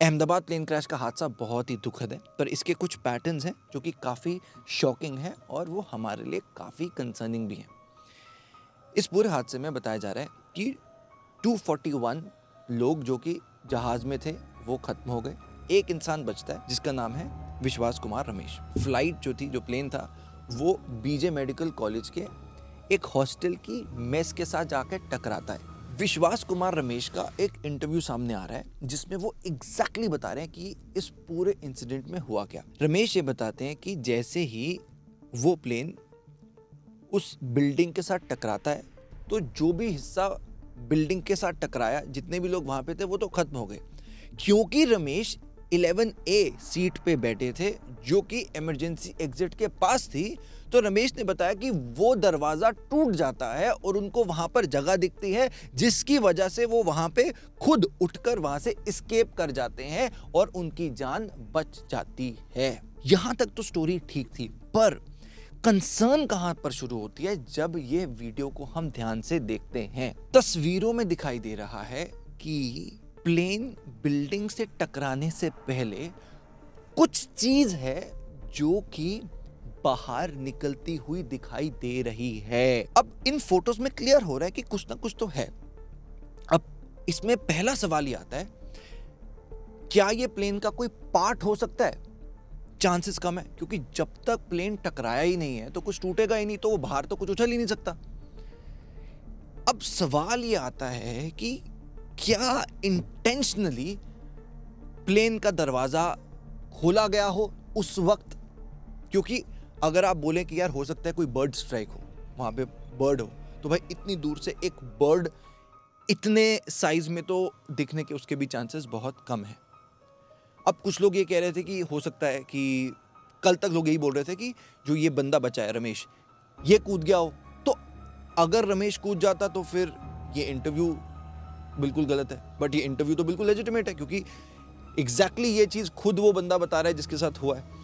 Ahmedabad plane crash का हादसा बहुत ही दुखद है, पर इसके कुछ पैटर्न्स हैं जो कि काफ़ी शॉकिंग हैं और वो हमारे लिए काफ़ी कंसर्निंग भी हैं। इस पूरे हादसे में बताया जा रहा है कि 241 लोग जो कि जहाज़ में थे वो ख़त्म हो गए। एक इंसान बचता है जिसका नाम है विश्वास कुमार रमेश। फ्लाइट जो प्लेन था वो बीजे मेडिकल कॉलेज के एक हॉस्टल की मेस के साथ जाकर टकराता है। विश्वास कुमार रमेश का एक इंटरव्यू सामने आ रहा है जिसमें वो एग्जैक्टली बता रहे हैं कि इस पूरे इंसिडेंट में हुआ क्या। रमेश ये बताते हैं कि जैसे ही वो प्लेन उस बिल्डिंग के साथ टकराता है तो जो भी हिस्सा बिल्डिंग के साथ टकराया, जितने भी लोग वहां पे थे वो तो खत्म हो गए, क्योंकि रमेश 11A सीट पे बैठे थे जो कि इमरजेंसी एग्जिट के पास थी। तो रमेश ने बताया कि वो दरवाजा टूट जाता है और उनको वहां पर जगह दिखती है जिसकी वजह से वो वहां पे खुद उठकर वहां से एस्केप कर जाते हैं और उनकी जान बच जाती है। यहां तक तो स्टोरी ठीक थी, पर कंसर्न कहां पर शुरू होती है जब ये वीडियो को हम ध्यान से देखते हैं। तस्वीरों में दिखाई दे रहा है कि प्लेन बिल्डिंग से टकराने से पहले कुछ चीज है जो कि बाहर निकलती हुई दिखाई दे रही है। अब इन फोटोज में क्लियर हो रहा है कि कुछ ना कुछ तो है। अब इसमें पहला सवाल ये आता है, क्या ये प्लेन का कोई पार्ट हो सकता है? चांसेस कम है, क्योंकि जब तक प्लेन टकराया ही नहीं है तो कुछ टूटेगा ही नहीं, तो वो बाहर तो कुछ उछल ही नहीं सकता। अब सवाल ये आता है कि क्या इंटेंशनली प्लेन का दरवाजा खोला गया हो उस वक्त? क्योंकि अगर आप बोले कि यार हो सकता है कोई बर्ड स्ट्राइक हो, वहां पे बर्ड हो, तो भाई इतनी दूर से एक बर्ड इतने साइज में तो दिखने के उसके भी चांसेस बहुत कम है। अब कुछ लोग ये कह रहे थे कि हो सकता है कि कल तक लोग यही बोल रहे थे कि जो ये बंदा बचा है रमेश, ये कूद गया हो। तो अगर रमेश कूद जाता तो फिर ये इंटरव्यू बिल्कुल गलत है, बट ये इंटरव्यू तो बिल्कुल लेजिटिमेट है क्योंकि एग्जैक्टली ये चीज खुद वो बंदा बता रहा है जिसके साथ हुआ है।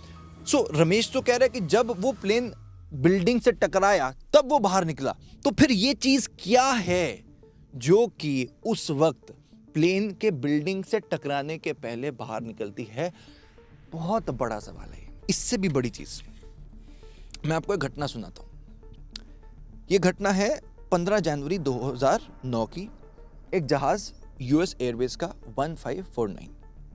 सो रमेश तो कह रहा है कि जब वो प्लेन बिल्डिंग से टकराया तब वो बाहर निकला। तो फिर ये चीज क्या है जो कि उस वक्त प्लेन के बिल्डिंग से टकराने के पहले बाहर निकलती है? बहुत बड़ा सवाल है। इससे भी बड़ी चीज मैं आपको एक घटना सुनाता हूं। यह घटना है 15 जनवरी 2009 की। एक जहाज यूएस एयरवेज का 1549,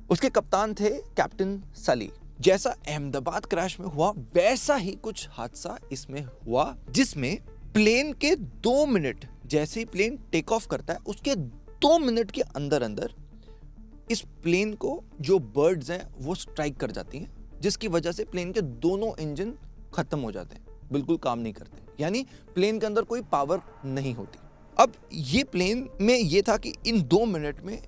उसके कप्तान थे कैप्टन सली। जैसा अहमदाबाद क्रैश में हुआ वैसा ही कुछ हादसा इसमें हुआ, जिसमें प्लेन के 2 मिनट जैसे ही प्लेन टेक ऑफ करता है उसके 2 मिनट के अंदर अंदर इस प्लेन को जो बर्ड्स हैं वो स्ट्राइक कर जाती हैं, जिसकी वजह से प्लेन के दोनों इंजन खत्म हो जाते हैं, बिल्कुल काम नहीं करते, यानी प्लेन के अंदर कोई पावर नहीं होती। अब ये प्लेन में ये था कि इन 2 मिनट में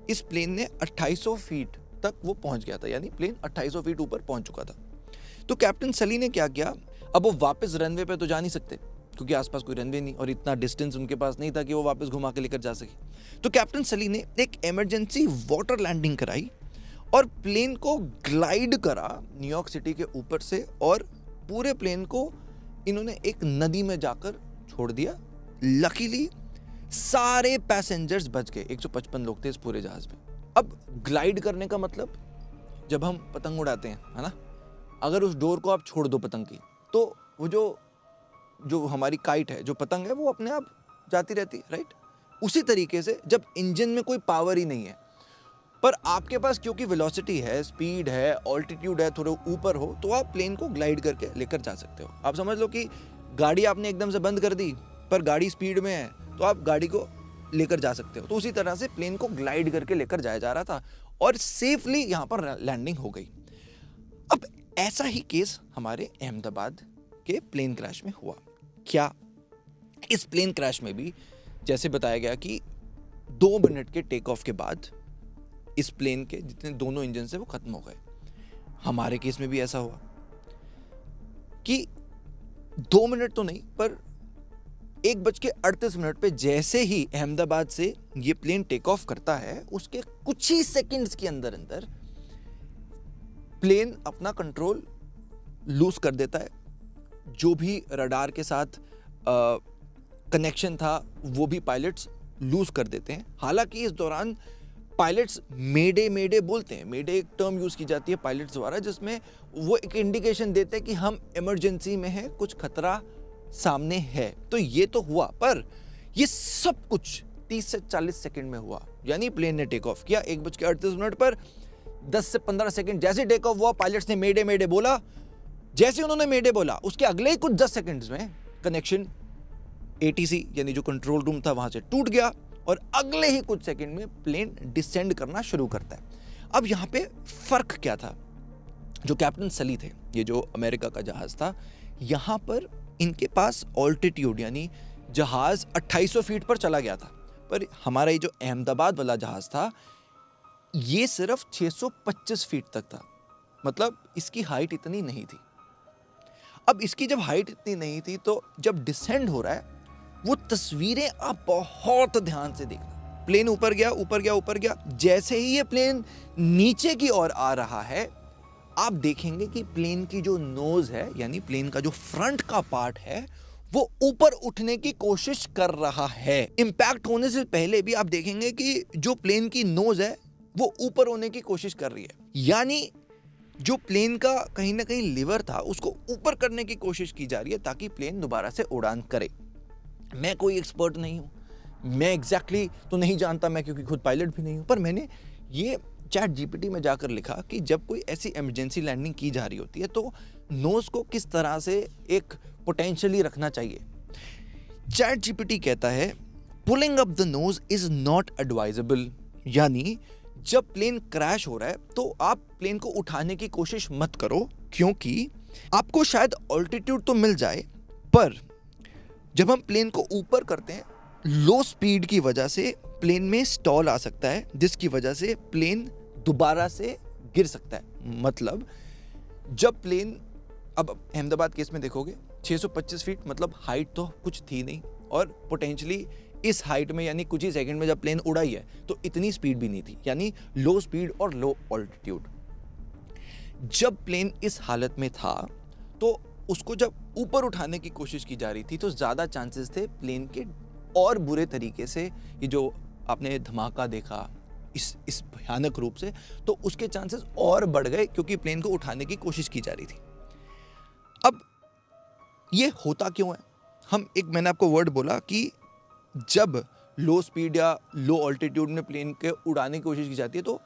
इस प्लेन ने 2800 फीट तक वो पहुंच गया था, यानी प्लेन 2800 फीट ऊपर पहुंच चुका था। तो कैप्टन सली ने क्या किया, अब वो वापस रनवे पे तो जा नहीं सकते क्योंकि आसपास कोई रनवे नहीं और इतना डिस्टेंस उनके पास नहीं था कि वो वापस घुमा के लेकर जा सके। तो कैप्टन सली ने एक इमरजेंसी वाटर लैंडिंग कराई और प्लेन को ग्लाइड करा न्यूयॉर्क सिटी के ऊपर से, और पूरे प्लेन को इन्होंने एक नदी में जाकर छोड़ दिया। लकीली सारे पैसेंजर्स बच गए। 155 लोग थे इस पूरे जहाज में। अब ग्लाइड करने का मतलब, जब हम पतंग उड़ाते हैं, है ना, अगर उस डोर को आप छोड़ दो पतंग की, तो वो जो हमारी काइट है, जो पतंग है, वो अपने आप जाती रहती है, राइट? उसी तरीके से जब इंजन में कोई पावर ही नहीं है पर आपके पास क्योंकि वेलोसिटी है, स्पीड है, ऑल्टीट्यूड है, थोड़े ऊपर हो, तो आप प्लेन को ग्लाइड करके लेकर जा सकते हो। आप समझ लो कि गाड़ी आपने एकदम से बंद कर दी पर गाड़ी स्पीड में है तो आप गाड़ी को लेकर जा सकते हो। तो उसी तरह से प्लेन को ग्लाइड करके लेकर जाया जा रहा था और सेफली यहां पर लैंडिंग हो गई। अब ऐसा ही केस हमारे अहमदाबाद के प्लेन क्रैश में हुआ। क्या इस प्लेन क्रैश में भी जैसे बताया गया कि 2 मिनट के टेक ऑफ के बाद इस प्लेन के जितने दोनों इंजन से वो खत्म हो गए? हमारे केस में भी ऐसा हुआ कि 2 मिनट तो नहीं पर 1:38 पे जैसे ही अहमदाबाद से ये प्लेन टेक ऑफ करता है उसके कुछ ही सेकंड्स के अंदर अंदर प्लेन अपना कंट्रोल लूज कर देता है। जो भी रडार के साथ कनेक्शन था वो भी पायलट्स लूज कर देते हैं। हालांकि इस दौरान पायलट्स मेडे मेडे बोलते हैं। मेडे एक टर्म यूज की जाती है पायलट्स द्वारा जिसमें वो एक इंडिकेशन देते हैं कि हम इमरजेंसी में हैं, कुछ खतरा सामने है। तो ये तो हुआ, पर ये सब कुछ 30 से 40 सेकंड में हुआ। यानी प्लेन ने टेक ऑफ किया 1:38 पर, 10 से 15 सेकंड जैसे टेक ऑफ हुआ, पायलट्स ने मेडे मेडे बोला। जैसे उन्होंने मेडे बोला उसके अगले ही कुछ 10 सेकंड्स में कनेक्शन ATC यानी जो कंट्रोल रूम था वहां से टूट गया और अगले ही कुछ सेकंड में प्लेन डिसेंड करना शुरू करता है। अब यहाँ पे फर्क क्या था? जो कैप्टन सली थे, ये जो अमेरिका का जहाज था, यहाँ पर इनके पास ऑल्टीट्यूड यानी जहाज 2800 फीट पर चला गया था, पर हमारा ये जो अहमदाबाद वाला जहाज था ये सिर्फ 625 फीट तक था। मतलब इसकी हाइट इतनी नहीं थी। अब इसकी जब हाइट इतनी नहीं थी तो जब डिसेंड हो रहा है वो तस्वीरें आप बहुत ध्यान से देखना। प्लेन ऊपर गया ऊपर गया ऊपर गया, जैसे ही ये प्लेन नीचे की ओर आ रहा है आप देखेंगे कि प्लेन की जो नोज है यानी प्लेन का जो फ्रंट का पार्ट है वो ऊपर उठने की कोशिश कर रहा है। इंपैक्ट होने से पहले भी आप देखेंगे कि जो प्लेन की नोज है वो ऊपर होने की कोशिश कर रही है। यानी जो प्लेन का कहीं ना कहीं लिवर था उसको ऊपर करने की कोशिश की जा रही है ताकि प्लेन दोबारा से उड़ान करे। मैं कोई एक्सपर्ट नहीं हूं, मैं एग्जैक्टली तो नहीं जानता, मैं क्योंकि खुद पायलट भी नहीं हूं, पर मैंने ये चैट GPT में जाकर लिखा कि जब कोई ऐसी इमरजेंसी लैंडिंग की जा रही होती है तो नोज को किस तरह से एक पोटेंशियली रखना चाहिए। चैट GPT कहता है pulling up the nose is not advisable, यानी जब प्लेन क्रैश हो रहा है तो आप प्लेन को उठाने की कोशिश मत करो, क्योंकि आपको शायद ऑल्टीट्यूड तो मिल जाए पर जब हम प्लेन को ऊपर करते हैं लो स्पीड की वजह से प्लेन में स्टॉल आ सकता है जिसकी वजह से प्लेन दोबारा से गिर सकता है। मतलब जब प्लेन, अब अहमदाबाद केस में देखोगे 625 फीट मतलब हाइट तो कुछ थी नहीं और पोटेंशियली इस हाइट में यानी कुछ ही सेकंड में जब प्लेन उड़ाई है तो इतनी स्पीड भी नहीं थी, यानी लो स्पीड और लो ऑल्टीट्यूड। जब प्लेन इस हालत में था तो उसको जब ऊपर उठाने की कोशिश की जा रही थी तो ज्यादा चांसेस थे प्लेन के और बुरे तरीके से, ये जो आपने धमाका देखा इस भयानक रूप से, तो उसके चांसेस और बढ़ गए क्योंकि प्लेन को उठाने की कोशिश की जा रही थी। अब ये होता क्यों है? मैंने आपको वर्ड बोला कि जब लो स्पीड या लो ऑल्टीट्यूड में प्लेन के उड़ाने की कोशिश की जाती है तो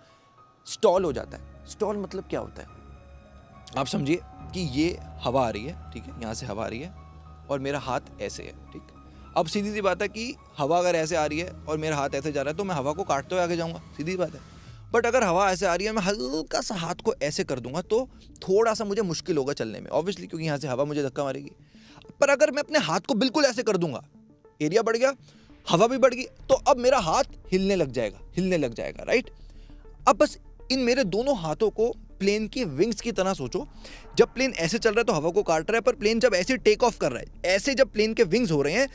स्टॉल हो जाता है। स्टॉल मतलब क्या होता है? आप समझिए कि ये हवा आ रही है, ठीक है, यहाँ से हवा आ रही है और मेरा हाथ ऐसे है, ठीक। अब सीधी सी बात है कि हवा अगर ऐसे आ रही है और मेरा हाथ ऐसे जा रहा है तो मैं हवा को काटते हुए आगे जाऊंगा, सीधी बात है। बट अगर हवा ऐसे आ रही है मैं हल्का सा हाथ को ऐसे कर दूंगा तो थोड़ा सा मुझे मुश्किल होगा चलने में, ऑब्वियसली, क्योंकि यहाँ से हवा मुझे धक्का मारेगी। पर अगर मैं अपने हाथ को बिल्कुल ऐसे कर दूंगा, एरिया बढ़ गया, हवा भी बढ़ गई, तो अब मेरा हाथ हिलने लग जाएगा, राइट। अब बस इन मेरे दोनों हाथों को प्लेन की विंग्स की तरह सोचो। जब प्लेन ऐसे चल रहा है तो हवा को काट रहा है, पर प्लेन जब ऐसे टेक ऑफ कर रहा है, ऐसे जब प्लेन के विंग्स हो रहे हैं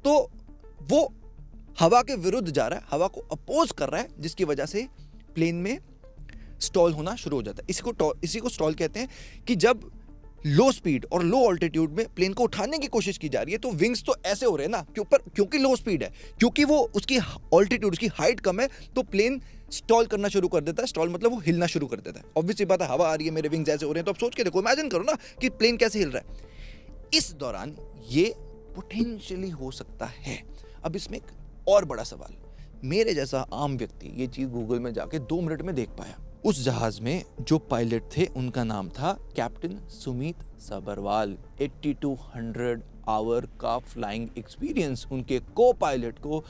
तो वो हवा के विरुद्ध जा रहा है, हवा को अपोज कर रहा है, जिसकी वजह से प्लेन में स्टॉल होना शुरू हो जाता है। इसी को स्टॉल कहते हैं कि जब लो स्पीड और लो ऑल्टीट्यूड में प्लेन को उठाने की कोशिश की जा रही है तो विंग्स तो ऐसे हो रहे हैं ना, क्योंकि लो स्पीड है, क्योंकि वो उसकी ऑल्टीट्यूड, उसकी हाइट कम है, तो प्लेन स्टॉल करना शुरू कर देता है। स्टॉल मतलब वो हिलना शुरू कर देता है। ऑब्वियसली बात है, हवा आ रही है, मेरे विंग्स ऐसे हो रहे हैं, तो आप सोच के देखो, इमेजिन करो ना कि प्लेन कैसे हिल रहा है। इस दौरान ये पोटेंशियली हो सकता है। अब इसमें एक और बड़ा सवाल, मेरे जैसा आम व्यक्ति ये चीज गूगल में जाके 2 मिनट में देख पाया। उस जहाज में जो पायलट थे उनका नाम था कैप्टन सुमित सबरवाल। 8200 आवर का फ्लाइंग एक्सपीरियंस, उनके को पायलट को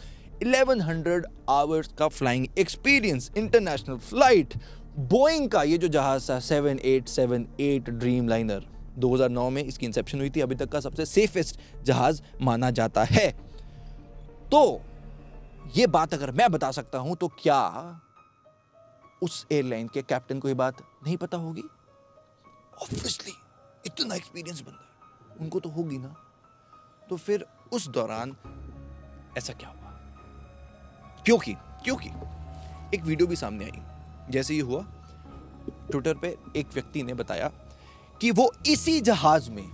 1100 आवर्स का flying experience, international flight. Boeing का ये जो जहाज था 7878 ड्रीम लाइनर, 2009 में इसकी इंसेप्शन हुई थी, अभी तक का सबसे सेफेस्ट जहाज माना जाता है। तो ये बात अगर मैं बता सकता हूं तो क्या उस एयरलाइन के कैप्टन को ये बात नहीं पता होगी? ऑब्वियसली, इतना एक्सपीरियंस बंदा है, उनको तो होगी ना। तो फिर उस दौरान ऐसा क्या हुआ? क्योंकि एक वीडियो भी सामने आई। जैसे ये हुआ, ट्विटर पे एक व्यक्ति ने बताया कि वो इसी जहाज में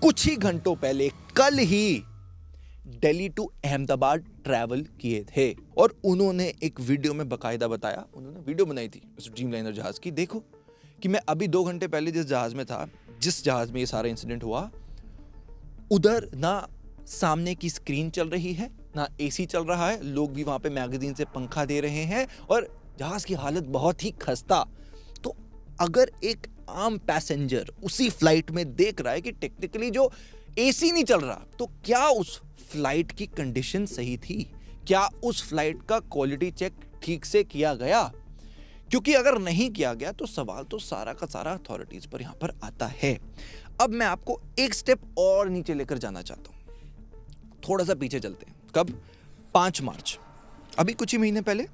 कुछ ही घंटों पहले, कल ही दिल्ली टू अहमदाबाद ट्रैवल किए थे और उन्होंने एक वीडियो में बकायदा बताया, उन्होंने वीडियो बनाई थी उस ड्रीमलाइनर जहाज की, देखो कि मैं अभी 2 घंटे पहले जिस जहाज में था, जिस जहाज में ये सारा इंसिडेंट हुआ, उधर ना सामने की स्क्रीन चल रही है, ना एसी चल रहा है, लोग भी वहां पे मैगजीन से पंखा दे रहे हैं और जहाज की हालत बहुत ही खस्ता। तो अगर एक आम पैसेंजर उसी फ्लाइट में देख रहा है कि टेक्निकली जो एसी नहीं चल रहा, तो क्या उस फ्लाइट की कंडीशन सही थी? क्या उस फ्लाइट का क्वालिटी चेक ठीक से किया गया? क्योंकि अगर नहीं किया गया तो सवाल तो सारा का सारा अथॉरिटीज पर यहां पर आता है। अब मैं आपको एक स्टेप और नीचे लेकर जाना चाहता हूं, थोड़ा सा पीछे चलते हैं। कब? 5 मार्च, अभी कुछ ही महीने पहले,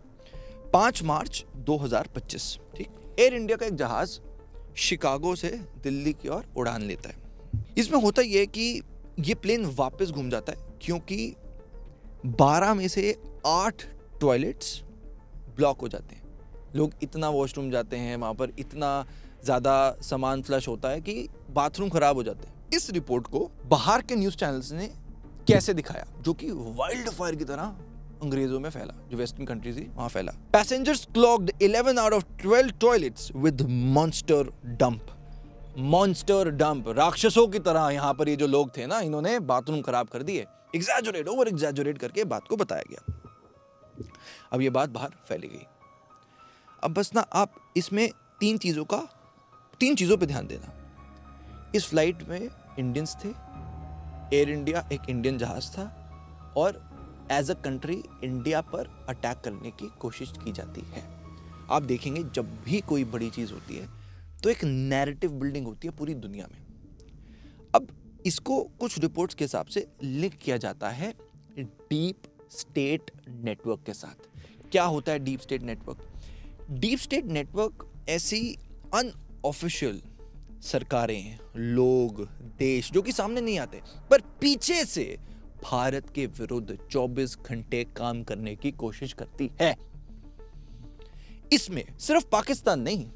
5 मार्च 2025, ठीक। एयर इंडिया का एक जहाज शिकागो से दिल्ली की ओर उड़ान लेता है। इसमें होता यह है कि ये प्लेन वापस घूम जाता है क्योंकि 12 में से 8 टॉयलेट्स ब्लॉक हो जाते हैं। लोग इतना वॉशरूम जाते हैं, वहां पर इतना ज़्यादा सामान फ्लश होता है कि बाथरूम खराब हो जाते हैं। इस रिपोर्ट को बाहर के न्यूज़ चैनल्स ने कैसे दिखाया, जो कि वाइल्ड फायर की तरह अंग्रेजों में फैला, जो वेस्टर्न कंट्रीज थी वहां फैला। Passengers clogged 11 out of 12 toilets with monster dump. Monster dump, राक्षसों की तरह यहाँ पर ये जो लोग थे ना, इन्होंने बाथरूम खराब कर दिए। एग्जैजुरेट, ओवर एग्जैजुरेट करके बात को बताया गया। अब ये बात बाहर फैली गई। अब बस ना आप इसमें 3 चीज़ों पे ध्यान देना। इस फ्लाइट में इंडियंस थे, एयर इंडिया एक इंडियन जहाज था और एज अ कंट्री इंडिया पर अटैक करने की कोशिश की जाती है। आप देखेंगे जब भी कोई बड़ी चीज़ होती है तो एक नैरेटिव बिल्डिंग होती है पूरी दुनिया में। अब इसको कुछ रिपोर्ट्स के हिसाब से लिंक किया जाता है डीप स्टेट नेटवर्क के साथ। क्या होता है deep state network? Deep state network ऐसी अनऑफिशियल सरकारें, लोग, देश जो कि सामने नहीं आते पर पीछे से भारत के विरुद्ध 24 घंटे काम करने की कोशिश करती है। इसमें सिर्फ पाकिस्तान नहीं,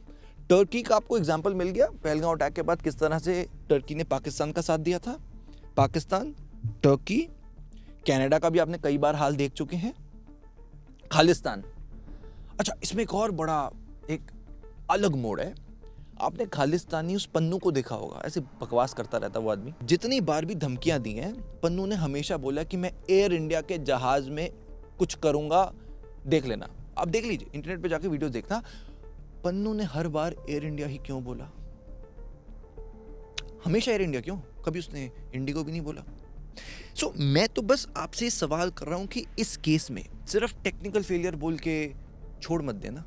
टर्की का आपको एग्जाम्पल मिल गया। पहलगांव अटैक के बाद किस तरह से टर्की ने पाकिस्तान का साथ दिया था। पाकिस्तान, टर्की, कनाडा का भी आपने कई बार हाल देख चुके हैं। खालिस्तान, अच्छा इसमें एक और बड़ा एक अलग मोड़ है। आपने खालिस्तानी उस पन्नू को देखा होगा, ऐसे बकवास करता रहता वो आदमी। जितनी बार भी धमकियां दी हैं, पन्नू ने हमेशा बोला कि मैं एयर इंडिया के जहाज में कुछ करूंगा, देख लेना। आप देख लीजिए, इंटरनेट पे जाके वीडियो देखना। पन्नू ने हर बार एयर इंडिया ही क्यों बोला? हमेशा एयर इंडिया क्यों? कभी उसने इंडिगो भी नहीं बोला। सो मैं तो बस आपसे सवाल कर रहा हूं कि इस केस में सिर्फ टेक्निकल फेलियर बोल के छोड़ मत देना।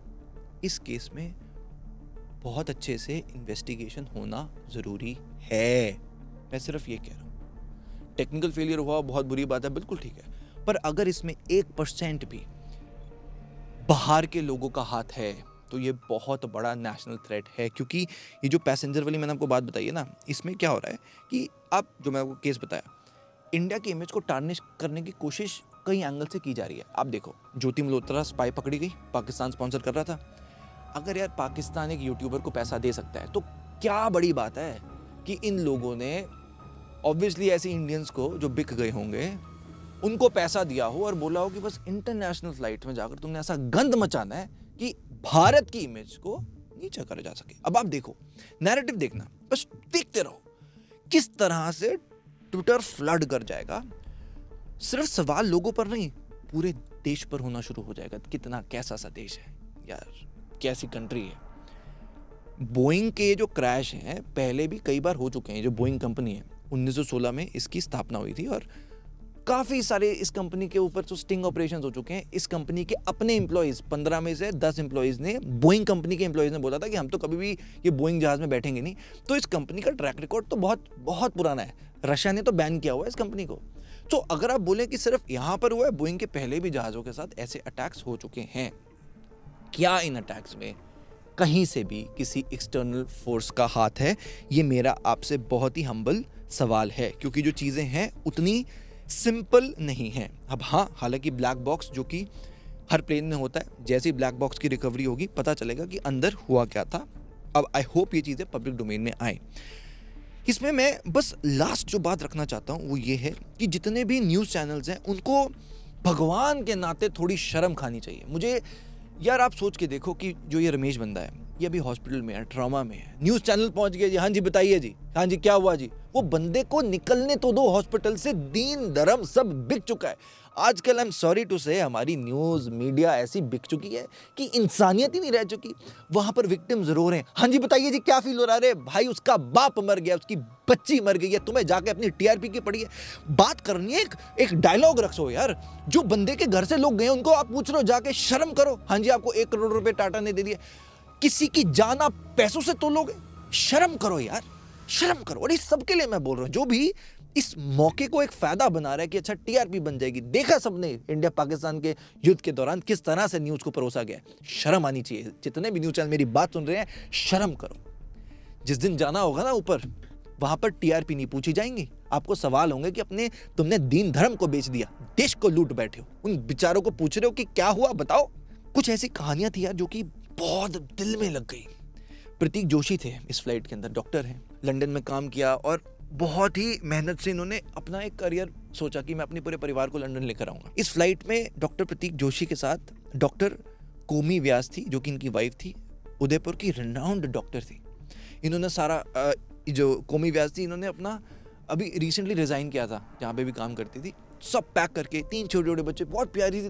इस केस में बहुत अच्छे से इन्वेस्टिगेशन होना ज़रूरी है। मैं सिर्फ ये कह रहा हूँ, टेक्निकल फेलियर हुआ बहुत बुरी बात है, बिल्कुल ठीक है, पर अगर इसमें 1% भी बाहर के लोगों का हाथ है तो ये बहुत बड़ा नेशनल थ्रेट है। क्योंकि ये जो पैसेंजर वाली मैंने आपको बात बताई है ना, इसमें क्या हो रहा है कि आप जो मैं आपको केस बताया, इंडिया की इमेज को टार्निश करने की कोशिश कई एंगल से की जा रही है। आप देखो, ज्योति मल्होत्रा स्पाई पकड़ी गई, पाकिस्तान स्पॉन्सर कर रहा था। अगर यार पाकिस्तान एक यूट्यूबर को पैसा दे सकता है तो क्या बड़ी बात है कि इन लोगों ने ऑब्वियसली ऐसे इंडियंस को जो बिक गए होंगे उनको पैसा दिया हो और बोला हो कि बस इंटरनेशनल फ्लाइट में जाकर तुमने ऐसा गंद मचाना है कि भारत की इमेज को नीचा करा जा सके। अब आप देखो, नैरेटिव देखना, बस देखते रहो किस तरह से ट्विटर फ्लड कर जाएगा। सिर्फ सवाल लोगों पर नहीं, पूरे देश पर होना शुरू हो जाएगा। कितना कैसा सा देश है यार, कैसी कंट्री है। बोइंग के जो क्रैश हैं पहले भी कई बार हो चुके हैं। जो बोइंग कंपनी है, 1916 में इसकी स्थापना हुई थी और काफ़ी सारे इस कंपनी के ऊपर तो स्टिंग ऑपरेशंस हो चुके हैं। इस कंपनी के अपने एम्प्लॉयज़ 15 में से 10 एम्प्लॉयज़ ने, बोइंग कंपनी के एम्प्लॉयज़ ने बोला था कि हम तो कभी भी ये बोइंग जहाज़ में बैठेंगे नहीं। तो इस कंपनी का ट्रैक रिकॉर्ड तो बहुत बहुत पुराना है। रशिया ने तो बैन किया हुआ है इस कंपनी को। तो अगर आप बोलें कि सिर्फ यहाँ पर हुआ है, बोइंग के पहले भी जहाज़ों के साथ ऐसे अटैक्स हो चुके हैं। क्या इन अटैक्स में कहीं से भी किसी एक्सटर्नल फोर्स का हाथ है? ये मेरा आपसे बहुत ही हम्बल सवाल है, क्योंकि जो चीज़ें हैं उतनी सिंपल नहीं है। अब हाँ, हालांकि ब्लैक बॉक्स जो कि हर प्लेन में होता है, जैसे ही ब्लैक बॉक्स की रिकवरी होगी पता चलेगा कि अंदर हुआ क्या था। अब आई होप ये चीज़ें पब्लिक डोमेन में आए। इसमें मैं बस लास्ट जो बात रखना चाहता हूँ वो ये है कि जितने भी न्यूज़ चैनल्स हैं उनको भगवान के नाते थोड़ी शर्म खानी चाहिए। मुझे यार आप सोच के देखो कि जो ये रमेश बंदा है ये अभी हॉस्पिटल में है, ट्रॉमा में है, न्यूज़ चैनल पहुंच गया जी, हाँ जी बताइए जी, हाँ जी क्या हुआ जी। वो बंदे को निकलने तो दो हॉस्पिटल से, दीन धर्म सब बिक चुका है। आजकल आई एम सॉरी टू से हमारी न्यूज़ मीडिया ऐसी बिक चुकी है कि इंसानियत ही नहीं रह चुकी। वहां पर विक्टिम्स रो रहे हैं, हाँ जी बताइए जी क्या फील हो रहा है। अरे भाई उसका बाप मर गया, उसकी बच्ची मर गई है, तुम्हें जाके अपनी टीआरपी की पड़ी है। बात करनी है, एक डायलॉग रखो यार। जो बंदे के घर से लोग गए उनको आप पूछ रहे हो जाके, शर्म करो। हाँ जी आपको 1 करोड़ रुपए टाटा ने दे दिया, किसी की जान आप पैसों से तोलोगे? शर्म करो यार, शर्म करो। और इस सबके लिए मैं बोल रहा हूं जो भी इस मौके को एक फायदा बना रहा है कि अच्छा टीआरपी बन जाएगी। देखा सबने इंडिया पाकिस्तान के युद्ध के दौरान किस तरह से न्यूज़ को परोसा गया। शर्म आनी चाहिए। जितने भी न्यूज़ चैनल मेरी बात सुन रहे हैं, शर्म करो। जिस दिन जाना होगा ना ऊपर, वहां पर टीआरपी नहीं पूछी जाएंगी, आपको सवाल होंगे कि तुमने दीन धर्म को बेच दिया, देश को लूट बैठे हो। उन बेचारों को पूछ रहे हो कि क्या हुआ बताओ। कुछ ऐसी कहानियां थी यार जो कि बहुत दिल में लग गई। प्रतीक जोशी थे इस फ्लाइट के अंदर, डॉक्टर हैं, लंदन में काम किया और बहुत ही मेहनत से इन्होंने अपना एक करियर सोचा कि मैं अपने पूरे परिवार को लंदन लेकर आऊंगा। इस फ्लाइट में डॉक्टर प्रतीक जोशी के साथ डॉक्टर कोमी व्यास थी जो कि इनकी वाइफ थी, उदयपुर की रिनाउंड डॉक्टर थी। इन्होंने सारा जो कोमी व्यास थी, इन्होंने अपना अभी रिसेंटली रिजाइन किया था जहाँ पे भी काम करती थी, सब पैक करके 3 छोटे छोटे बच्चे। बहुत प्यारी सी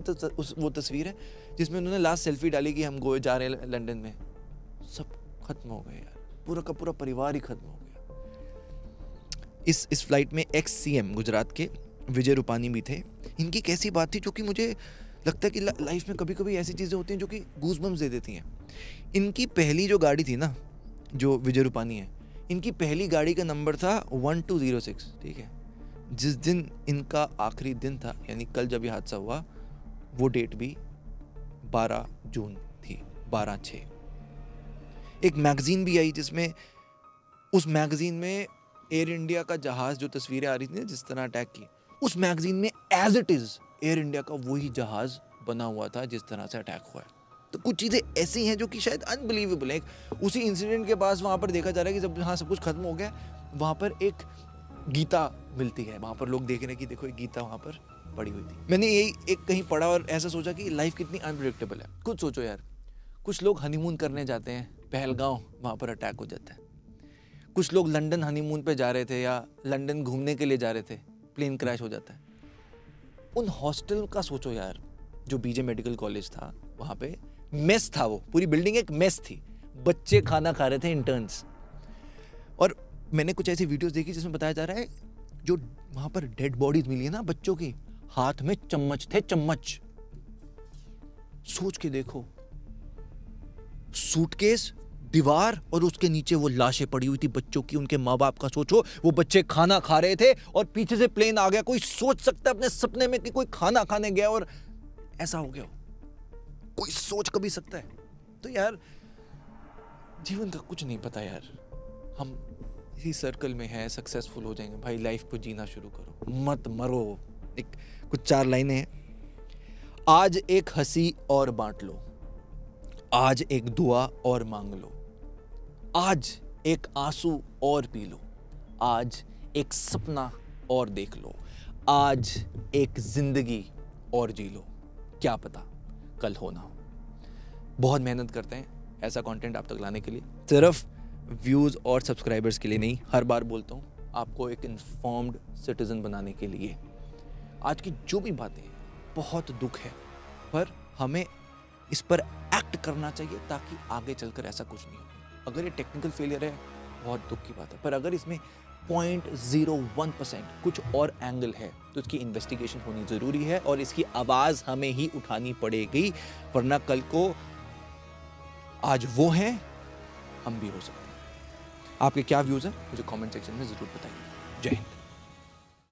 वो तस्वीर है जिसमें उन्होंने लास्ट सेल्फी डाली कि हम गोए जा रहे हैं लंदन में। सब खत्म हो गए यार, पूरा का पूरा परिवार ही खत्म हो गया। इस फ्लाइट में एक्स सीएम गुजरात के विजय रूपानी भी थे। इनकी कैसी बात थी जो कि मुझे लगता है कि लाइफ में कभी कभी ऐसी चीज़ें होती हैं जो कि गूज़बम्स दे देती हैं। इनकी पहली जो गाड़ी थी ना, जो विजय रूपानी है, इनकी पहली गाड़ी का नंबर था 1206, ठीक है। जिस दिन इनका आखिरी दिन था, यानी कल जब ये हादसा हुआ, वो डेट भी 12 जून थी, 12/6। एक मैगजीन भी आई जिसमें, उस मैगजीन में एयर इंडिया का जहाज, जो तस्वीरें आ रही थी जिस तरह अटैक की, उस मैगजीन में as it is Air India का वही जहाज बना हुआ था जिस तरह से अटैक हुआ है। तो कुछ चीज़ें ऐसी हैं जो कि शायद अनबिलीवेबल है। उसी इंसिडेंट के पास वहाँ पर देखा जा रहा है कि जब हाँ सब कुछ खत्म हो गया, वहाँ पर एक गीता मिलती है। वहाँ पर लोग देख रहे हैं कि देखो एक गीता वहाँ पर पड़ी हुई थी। मैंने यही एक कहीं पढ़ा और ऐसा सोचा कि लाइफ कितनी अनप्रेडिक्टेबल है। कुछ सोचो यार, कुछ लोग हनीमून करने जाते हैं पहलगांव, वहाँ पर अटैक हो जाता है। कुछ लोग लंदन हनीमून पे जा रहे थे या लंदन घूमने के लिए जा रहे थे, प्लेन क्रैश हो जाता है। उन हॉस्टल का सोचो यार, जो बीजे मेडिकल कॉलेज था, वहाँ पे मेस था, वो पूरी बिल्डिंग एक मेस थी, बच्चे खाना खा रहे थे, इंटर्न्स। और मैंने कुछ ऐसी वीडियोस देखी जिसमें बताया जा रहा है जो वहाँ पर डेड बॉडीज मिली है ना बच्चों की, हाथ में चम्मच थे, चम्मच। सोच के देखो, सूटकेस, दीवार और उसके नीचे वो लाशें पड़ी हुई थी बच्चों की, उनके माँ बाप का। सोचो वो बच्चे खाना खा रहे थे और पीछे से प्लेन आ गया। कोई सोच सकता है अपने सपने में कि कोई खाना खाने गया और ऐसा हो गया? कोई सोच कभी सकता है? तो यार जीवन का कुछ नहीं पता यार। हम इसी सर्कल में हैं, सक्सेसफुल हो जाएंगे। भाई लाइफ को जीना शुरू करो, मत मरो। कुछ 4 लाइनें हैं। आज एक हंसी और बांट लो, आज एक दुआ और मांग लो, आज एक आंसू और पी लो, आज एक सपना और देख लो, आज एक जिंदगी और जी लो। क्या पता कल हो ना हो। बहुत मेहनत करते हैं ऐसा कंटेंट आप तक लाने के लिए, सिर्फ व्यूज़ और सब्सक्राइबर्स के लिए नहीं। हर बार बोलता हूँ, आपको एक इन्फॉर्म्ड सिटीजन बनाने के लिए। आज की जो भी बातें हैं, बहुत दुख है, पर हमें इस पर एक्ट करना चाहिए ताकि आगे चलकर ऐसा कुछ नहीं हो। अगर ये टेक्निकल फेलियर है, बहुत दुख की बात है, पर अगर इसमें 0.01% कुछ और एंगल है तो इसकी इन्वेस्टिगेशन होनी ज़रूरी है और इसकी आवाज़ हमें ही उठानी पड़ेगी, वरना कल को आज वो हैं, हम भी हो सकते हैं। आपके क्या व्यूज़ हैं मुझे कमेंट सेक्शन में ज़रूर बताइए। जय हिंद।